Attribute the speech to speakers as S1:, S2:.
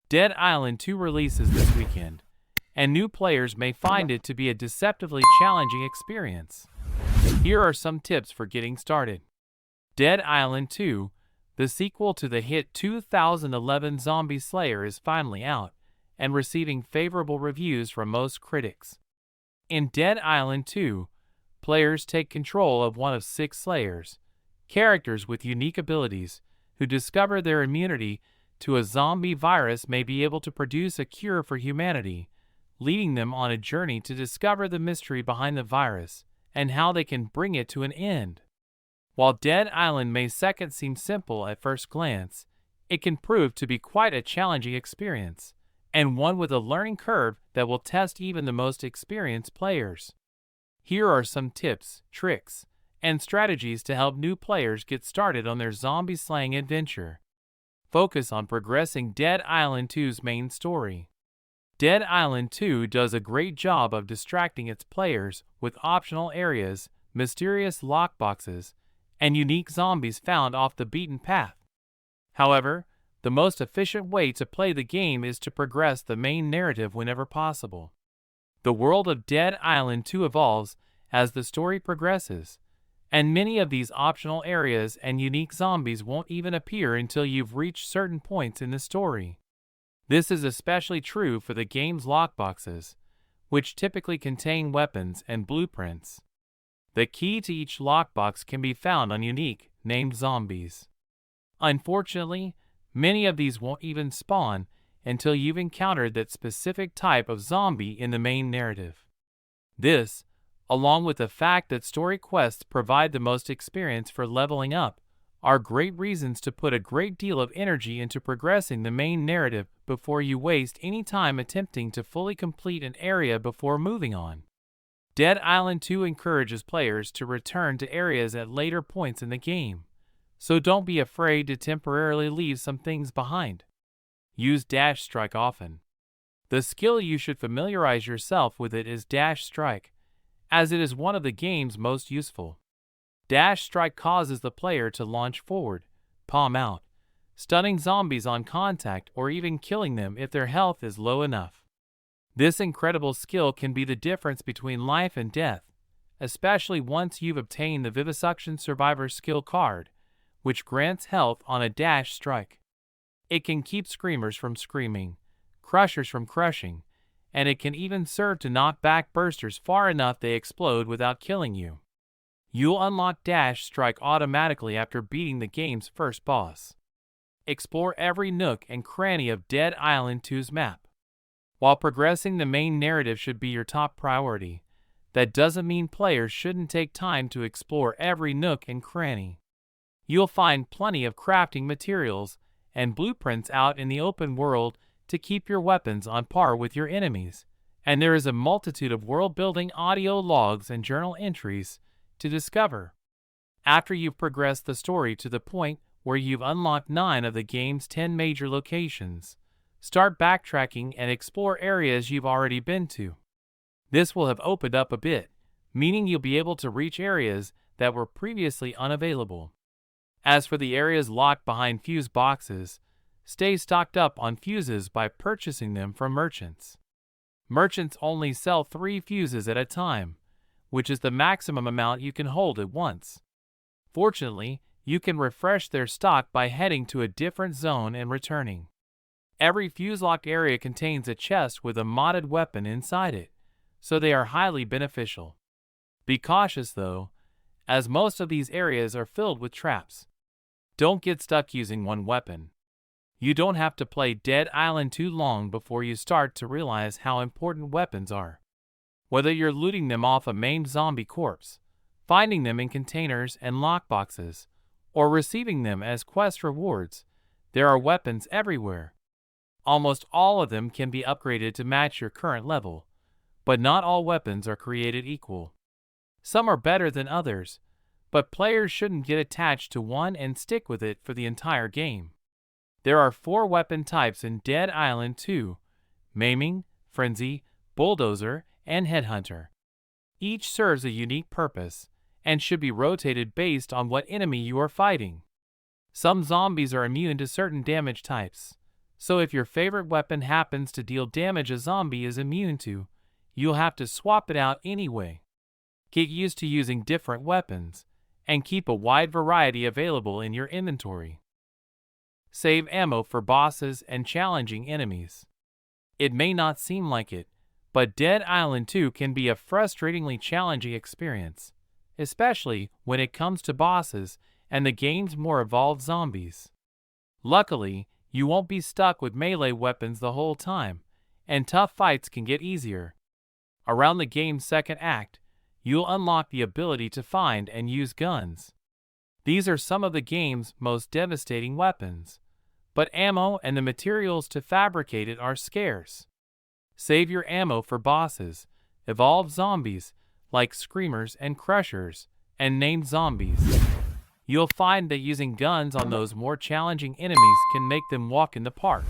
S1: Dead Island 2 releases this weekend, and new players may find it to be a deceptively challenging experience. Here are some tips for getting started. Dead Island 2, the sequel to the hit 2011 Zombie Slayer, is finally out and receiving favorable reviews from most critics. In Dead Island 2, players take control of one of 6 Slayers, characters with unique abilities, who discover their immunity to a zombie virus may be able to produce a cure for humanity, leading them on a journey to discover the mystery behind the virus and how they can bring it to an end. While Dead Island may seem simple at first glance, it can prove to be quite a challenging experience, and one with a learning curve that will test even the most experienced players. Here are some tips, tricks, and strategies to help new players get started on their zombie slaying adventure. Focus on progressing Dead Island 2's main story. Dead Island 2 does a great job of distracting its players with optional areas, mysterious lockboxes, and unique zombies found off the beaten path. However, the most efficient way to play the game is to progress the main narrative whenever possible. The world of Dead Island 2 evolves as the story progresses, and many of these optional areas and unique zombies won't even appear until you've reached certain points in the story. This is especially true for the game's lockboxes, which typically contain weapons and blueprints. The key to each lockbox can be found on unique, named zombies. Unfortunately, many of these won't even spawn until you've encountered that specific type of zombie in the main narrative. This, along with the fact that story quests provide the most experience for leveling up, are great reasons to put a great deal of energy into progressing the main narrative before you waste any time attempting to fully complete an area before moving on. Dead Island 2 encourages players to return to areas at later points in the game, so don't be afraid to temporarily leave some things behind. Use Dash Strike often. The skill you should familiarize yourself with it is Dash Strike, as it is one of the game's most useful. Dash Strike causes the player to launch forward, palm out, stunning zombies on contact or even killing them if their health is low enough. This incredible skill can be the difference between life and death, especially once you've obtained the Vivisection Survivor skill card, which grants health on a Dash Strike. It can keep screamers from screaming, crushers from crushing, and it can even serve to knock back bursters far enough they explode without killing you. You'll unlock Dash Strike automatically after beating the game's first boss. Explore every nook and cranny of Dead Island 2's map. While progressing the main narrative should be your top priority, that doesn't mean players shouldn't take time to explore every nook and cranny. You'll find plenty of crafting materials and blueprints out in the open world to keep your weapons on par with your enemies, and there is a multitude of world-building audio logs and journal entries to discover. After you've progressed the story to the point where you've unlocked 9 of the game's 10 major locations, start backtracking and explore areas you've already been to. This will have opened up a bit, meaning you'll be able to reach areas that were previously unavailable. As for the areas locked behind fuse boxes, stay stocked up on fuses by purchasing them from merchants. Merchants only sell 3 fuses at a time, which is the maximum amount you can hold at once. Fortunately, you can refresh their stock by heading to a different zone and returning. Every fuse-locked area contains a chest with a modded weapon inside it, so they are highly beneficial. Be cautious though, as most of these areas are filled with traps. Don't get stuck using one weapon. You don't have to play Dead Island too long before you start to realize how important weapons are. Whether you're looting them off a maimed zombie corpse, finding them in containers and lockboxes, or receiving them as quest rewards, there are weapons everywhere. Almost all of them can be upgraded to match your current level, but not all weapons are created equal. Some are better than others, but players shouldn't get attached to one and stick with it for the entire game. There are 4 weapon types in Dead Island 2: Maiming, Frenzy, Bulldozer, and Headhunter. Each serves a unique purpose and should be rotated based on what enemy you are fighting. Some zombies are immune to certain damage types, So if your favorite weapon happens to deal damage a zombie is immune to, you'll have to swap it out anyway. Get used to using different weapons, and keep a wide variety available in your inventory. Save ammo for bosses and challenging enemies. It may not seem like it, but Dead Island 2 can be a frustratingly challenging experience, especially when it comes to bosses and the game's more evolved zombies. Luckily, you won't be stuck with melee weapons the whole time, and tough fights can get easier. Around the game's second act, you'll unlock the ability to find and use guns. These are some of the game's most devastating weapons, but ammo and the materials to fabricate it are scarce. Save your ammo for bosses, evolved zombies like screamers and crushers, and named zombies. You'll find that using guns on those more challenging enemies can make them walk in the park.